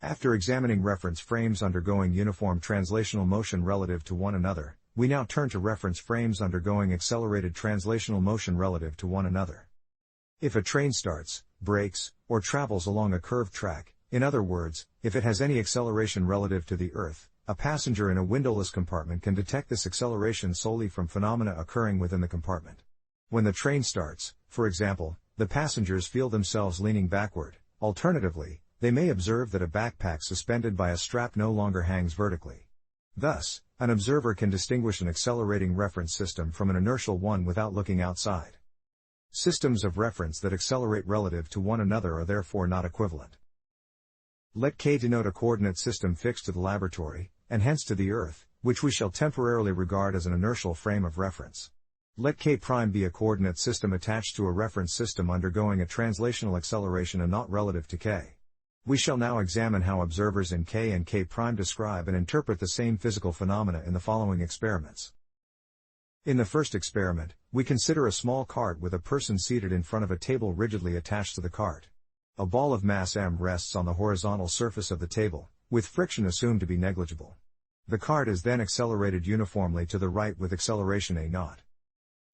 After examining reference frames undergoing uniform translational motion relative to one another, we now turn to reference frames undergoing accelerated translational motion relative to one another. If a train starts, brakes, or travels along a curved track, in other words, if it has any acceleration relative to the Earth, a passenger in a windowless compartment can detect this acceleration solely from phenomena occurring within the compartment. When the train starts, for example, the passengers feel themselves leaning backward. Alternatively, they may observe that a backpack suspended by a strap no longer hangs vertically. Thus, an observer can distinguish an accelerating reference system from an inertial one without looking outside. Systems of reference that accelerate relative to one another are therefore not equivalent. Let K denote a coordinate system fixed to the laboratory, and hence to the Earth, which we shall temporarily regard as an inertial frame of reference. Let K' be a coordinate system attached to a reference system undergoing a translational acceleration and not relative to K. We shall now examine how observers in K and K' describe and interpret the same physical phenomena in the following experiments. In the first experiment, we consider a small cart with a person seated in front of a table rigidly attached to the cart. A ball of mass m rests on the horizontal surface of the table, with friction assumed to be negligible. The cart is then accelerated uniformly to the right with acceleration a0.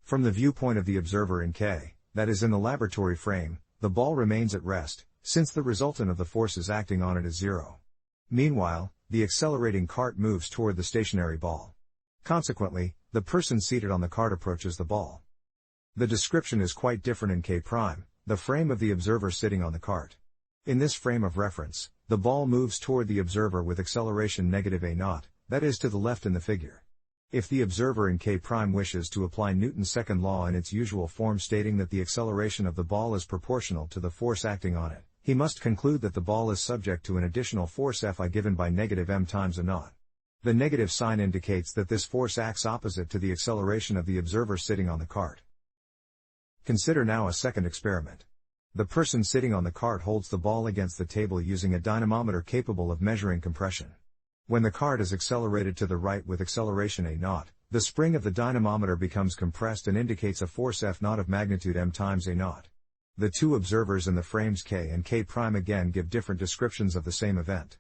From the viewpoint of the observer in K, that is in the laboratory frame, the ball remains at rest, since the resultant of the forces acting on it is zero. Meanwhile, the accelerating cart moves toward the stationary ball. Consequently, the person seated on the cart approaches the ball. The description is quite different in K', the frame of the observer sitting on the cart. In this frame of reference, the ball moves toward the observer with acceleration negative a0, that is to the left in the figure. If the observer in K' wishes to apply Newton's second law in its usual form stating that the acceleration of the ball is proportional to the force acting on it, he must conclude that the ball is subject to an additional force Fi given by negative m times a0. The negative sign indicates that this force acts opposite to the acceleration of the observer sitting on the cart. Consider now a second experiment. The person sitting on the cart holds the ball against the table using a dynamometer capable of measuring compression. When the cart is accelerated to the right with acceleration a0, the spring of the dynamometer becomes compressed and indicates a force F0 of magnitude m times a0. The two observers in the frames K and K' again give different descriptions of the same event.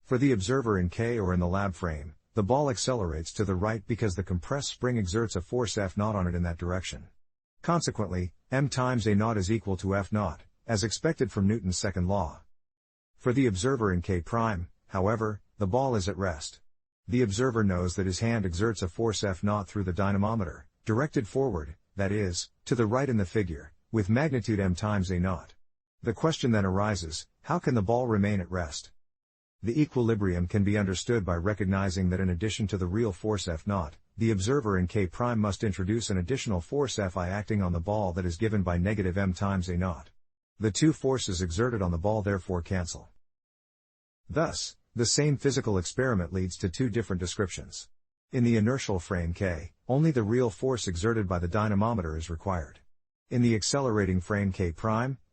For the observer in K or in the lab frame, the ball accelerates to the right because the compressed spring exerts a force F0 on it in that direction. Consequently, m times a0 is equal to F0, as expected from Newton's second law. For the observer in K', however, the ball is at rest. The observer knows that his hand exerts a force F0 through the dynamometer, directed forward, that is, to the right in the figure, with magnitude m times a0. The question then arises, how can the ball remain at rest? The equilibrium can be understood by recognizing that in addition to the real force F0, the observer in K' must introduce an additional force Fi acting on the ball that is given by negative m times a0. The two forces exerted on the ball therefore cancel. Thus, the same physical experiment leads to two different descriptions. In the inertial frame K, only the real force exerted by the dynamometer is required. In the accelerating frame K',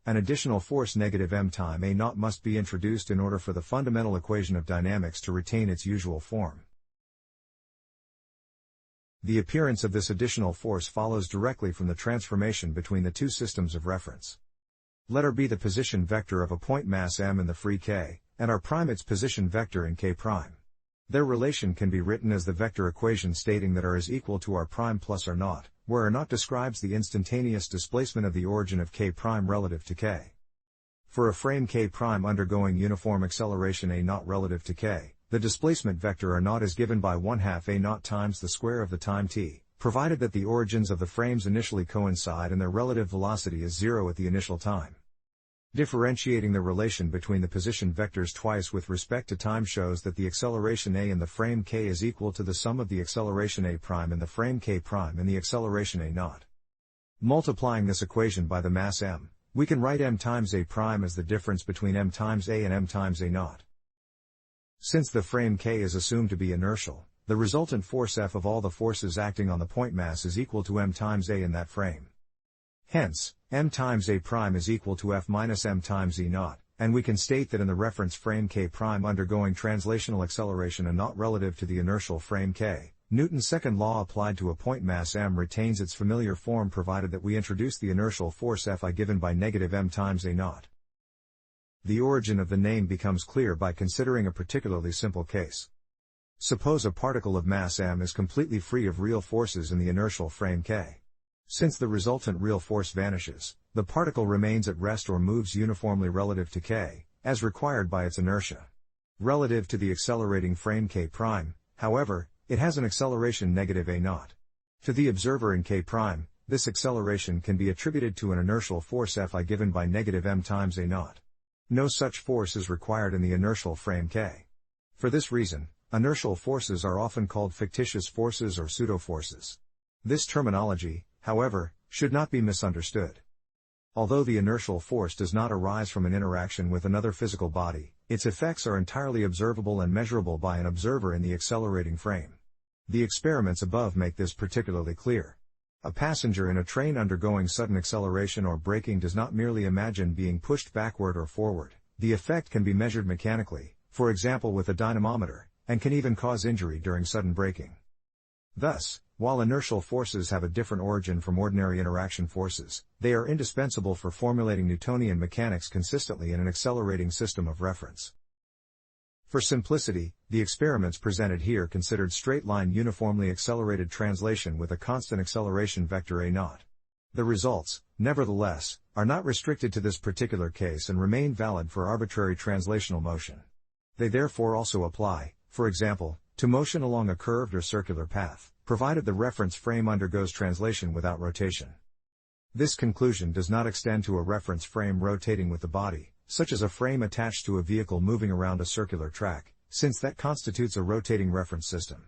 an additional force negative m time a0 must be introduced in order for the fundamental equation of dynamics to retain its usual form. The appearance of this additional force follows directly from the transformation between the two systems of reference. Let R be the position vector of a point mass m in the free K, and R' its position vector in K'. Their relation can be written as the vector equation stating that R is equal to R' plus R0, where R0 describes the instantaneous displacement of the origin of K' relative to K. For a frame K' undergoing uniform acceleration a0 relative to K, the displacement vector R0 is given by 1/2 a0 times the square of the time t, provided that the origins of the frames initially coincide and their relative velocity is 0 at the initial time. Differentiating the relation between the position vectors twice with respect to time shows that the acceleration a in the frame K is equal to the sum of the acceleration a' in the frame K' and the acceleration a0. Multiplying this equation by the mass m, we can write m times a' as the difference between m times a and m times a0. Since the frame K is assumed to be inertial, the resultant force F of all the forces acting on the point mass is equal to m times a in that frame. Hence, m times a' is equal to F minus m times e0, and we can state that in the reference frame K' undergoing translational acceleration and not relative to the inertial frame K, Newton's second law applied to a point mass m retains its familiar form provided that we introduce the inertial force Fi given by negative m times a0. The origin of the name becomes clear by considering a particularly simple case. Suppose a particle of mass m is completely free of real forces in the inertial frame K. Since the resultant real force vanishes, the particle remains at rest or moves uniformly relative to K, as required by its inertia. Relative to the accelerating frame K', however, it has an acceleration negative a0. To the observer in K', this acceleration can be attributed to an inertial force Fi given by negative m times a0. No such force is required in the inertial frame K. For this reason, inertial forces are often called fictitious forces or pseudo-forces. This terminology, however, should not be misunderstood. Although the inertial force does not arise from an interaction with another physical body, its effects are entirely observable and measurable by an observer in the accelerating frame. The experiments above make this particularly clear. A passenger in a train undergoing sudden acceleration or braking does not merely imagine being pushed backward or forward. The effect can be measured mechanically, for example with a dynamometer, and can even cause injury during sudden braking. Thus, while inertial forces have a different origin from ordinary interaction forces, they are indispensable for formulating Newtonian mechanics consistently in an accelerating system of reference. For simplicity, the experiments presented here considered straight-line uniformly accelerated translation with a constant acceleration vector a0. The results, nevertheless, are not restricted to this particular case and remain valid for arbitrary translational motion. They therefore also apply, for example, to motion along a curved or circular path, provided the reference frame undergoes translation without rotation. This conclusion does not extend to a reference frame rotating with the body, such as a frame attached to a vehicle moving around a circular track, since that constitutes a rotating reference system.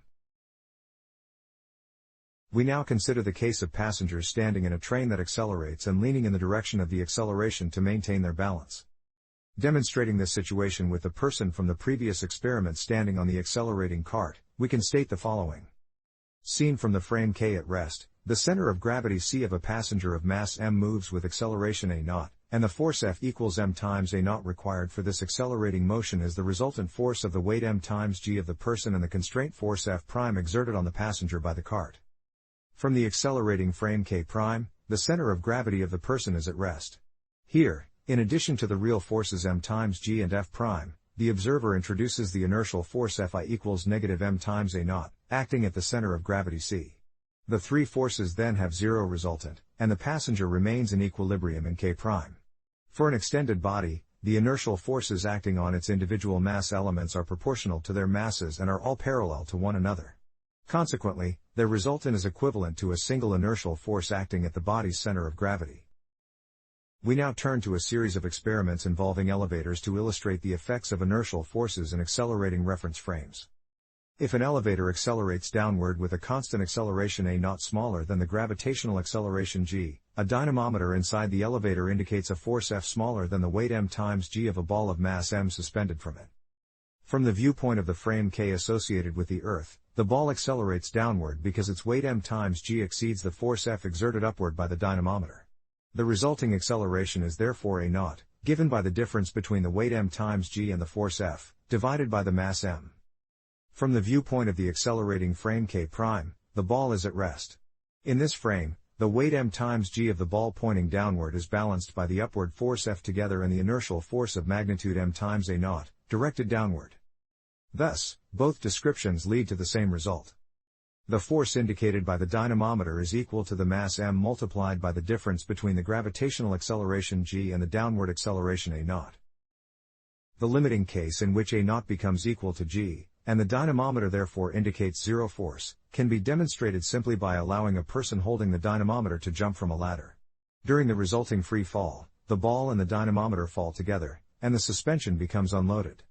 We now consider the case of passengers standing in a train that accelerates and leaning in the direction of the acceleration to maintain their balance. Demonstrating this situation with the person from the previous experiment standing on the accelerating cart, we can state the following. Seen from the frame K at rest, the center of gravity C of a passenger of mass m moves with acceleration a0, and the force F equals m times a0 required for this accelerating motion is the resultant force of the weight m times g of the person and the constraint force F' exerted on the passenger by the cart. From the accelerating frame K', the center of gravity of the person is at rest. Here, in addition to the real forces m times g and F', the observer introduces the inertial force Fi equals negative m times a0, acting at the center of gravity C. The three forces then have zero resultant, and the passenger remains in equilibrium in K'. For an extended body, the inertial forces acting on its individual mass elements are proportional to their masses and are all parallel to one another. Consequently, their resultant is equivalent to a single inertial force acting at the body's center of gravity. We now turn to a series of experiments involving elevators to illustrate the effects of inertial forces in accelerating reference frames. If an elevator accelerates downward with a constant acceleration a0 smaller than the gravitational acceleration g, a dynamometer inside the elevator indicates a force F smaller than the weight m times g of a ball of mass m suspended from it. From the viewpoint of the frame K associated with the Earth, the ball accelerates downward because its weight m times g exceeds the force F exerted upward by the dynamometer. The resulting acceleration is therefore a0, given by the difference between the weight m times g and the force F, divided by the mass m. From the viewpoint of the accelerating frame K', the ball is at rest. In this frame, the weight m times g of the ball pointing downward is balanced by the upward force F together and the inertial force of magnitude m times a0, directed downward. Thus, both descriptions lead to the same result. The force indicated by the dynamometer is equal to the mass m multiplied by the difference between the gravitational acceleration g and the downward acceleration a0. The limiting case in which a0 becomes equal to g, and the dynamometer therefore indicates zero force, can be demonstrated simply by allowing a person holding the dynamometer to jump from a ladder. During the resulting free fall, the ball and the dynamometer fall together, and the suspension becomes unloaded.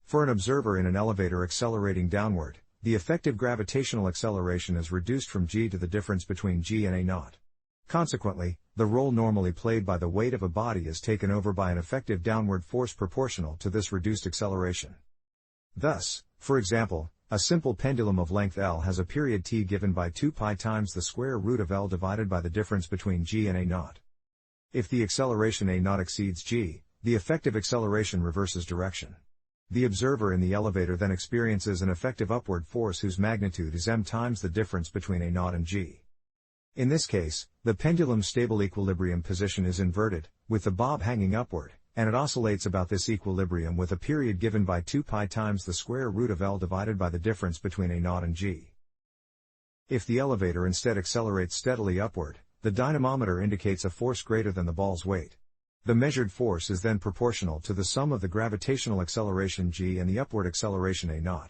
For an observer in an elevator accelerating downward, the effective gravitational acceleration is reduced from g to the difference between g and a0. Consequently, the role normally played by the weight of a body is taken over by an effective downward force proportional to this reduced acceleration. Thus, for example, a simple pendulum of length L has a period t given by 2 pi times the square root of L divided by the difference between g and a0. If the acceleration a0 exceeds g, the effective acceleration reverses direction. The observer in the elevator then experiences an effective upward force whose magnitude is m times the difference between a0 and g. In this case, the pendulum's stable equilibrium position is inverted, with the bob hanging upward, and it oscillates about this equilibrium with a period given by 2 pi times the square root of L divided by the difference between A0 and G. If the elevator instead accelerates steadily upward, the dynamometer indicates a force greater than the ball's weight. The measured force is then proportional to the sum of the gravitational acceleration g and the upward acceleration A0.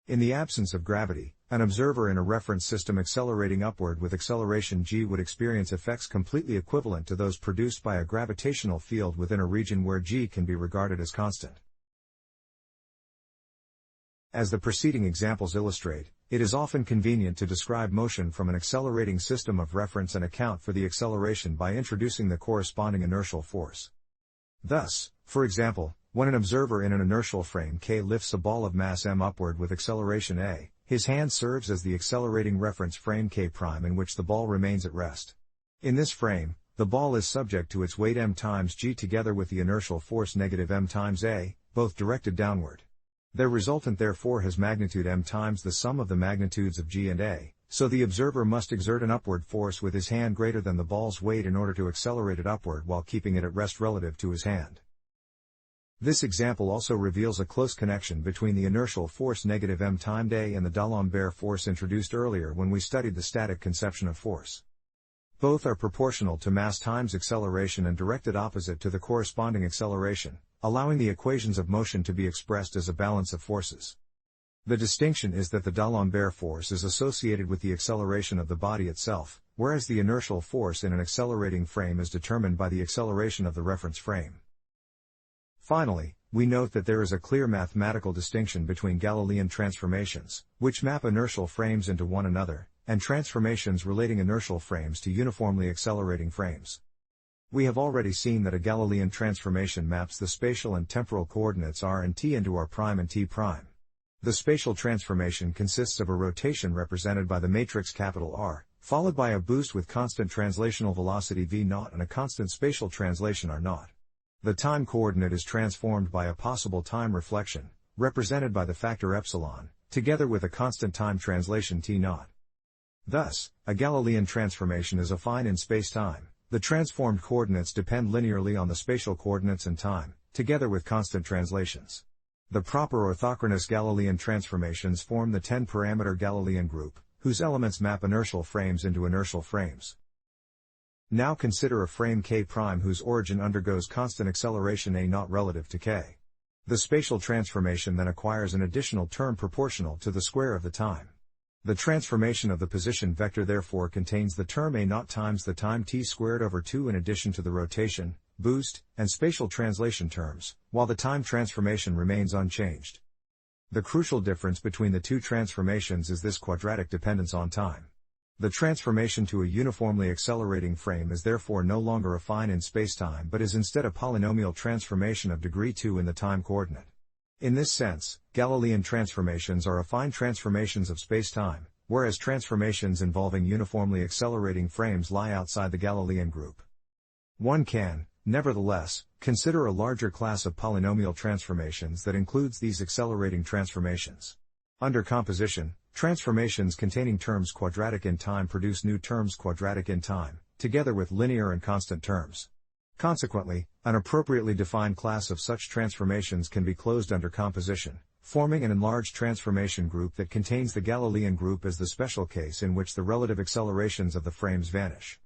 In the absence of gravity, an observer in a reference system accelerating upward with acceleration g would experience effects completely equivalent to those produced by a gravitational field within a region where g can be regarded as constant. As the preceding examples illustrate, it is often convenient to describe motion from an accelerating system of reference and account for the acceleration by introducing the corresponding inertial force. Thus, for example, when an observer in an inertial frame K lifts a ball of mass m upward with acceleration a, his hand serves as the accelerating reference frame K' in which the ball remains at rest. In this frame, the ball is subject to its weight m times g together with the inertial force negative m times a, both directed downward. Their resultant therefore has magnitude m times the sum of the magnitudes of g and a, so the observer must exert an upward force with his hand greater than the ball's weight in order to accelerate it upward while keeping it at rest relative to his hand. This example also reveals a close connection between the inertial force negative m times a and the D'Alembert force introduced earlier when we studied the static conception of force. Both are proportional to mass times acceleration and directed opposite to the corresponding acceleration, allowing the equations of motion to be expressed as a balance of forces. The distinction is that the D'Alembert force is associated with the acceleration of the body itself, whereas the inertial force in an accelerating frame is determined by the acceleration of the reference frame. Finally, we note that there is a clear mathematical distinction between Galilean transformations, which map inertial frames into one another, and transformations relating inertial frames to uniformly accelerating frames. We have already seen that a Galilean transformation maps the spatial and temporal coordinates r and t into r' and t'. The spatial transformation consists of a rotation represented by the matrix R, followed by a boost with constant translational velocity v0 and a constant spatial translation r0. The time coordinate is transformed by a possible time reflection, represented by the factor epsilon, together with a constant time translation t0. Thus, a Galilean transformation is affine in spacetime. The transformed coordinates depend linearly on the spatial coordinates and time, together with constant translations. The proper orthochronous Galilean transformations form the 10-parameter Galilean group, whose elements map inertial frames into inertial frames. Now consider a frame K' whose origin undergoes constant acceleration a0 relative to k. The spatial transformation then acquires an additional term proportional to the square of the time. The transformation of the position vector therefore contains the term a0 times the time t squared over 2 in addition to the rotation, boost, and spatial translation terms, while the time transformation remains unchanged. The crucial difference between the two transformations is this quadratic dependence on time. The transformation to a uniformly accelerating frame is therefore no longer affine in spacetime but is instead a polynomial transformation of degree 2 in the time coordinate. In this sense, Galilean transformations are affine transformations of spacetime, whereas transformations involving uniformly accelerating frames lie outside the Galilean group. One can, nevertheless, consider a larger class of polynomial transformations that includes these accelerating transformations. Under composition, transformations containing terms quadratic in time produce new terms quadratic in time, together with linear and constant terms. Consequently, an appropriately defined class of such transformations can be closed under composition, forming an enlarged transformation group that contains the Galilean group as the special case in which the relative accelerations of the frames vanish.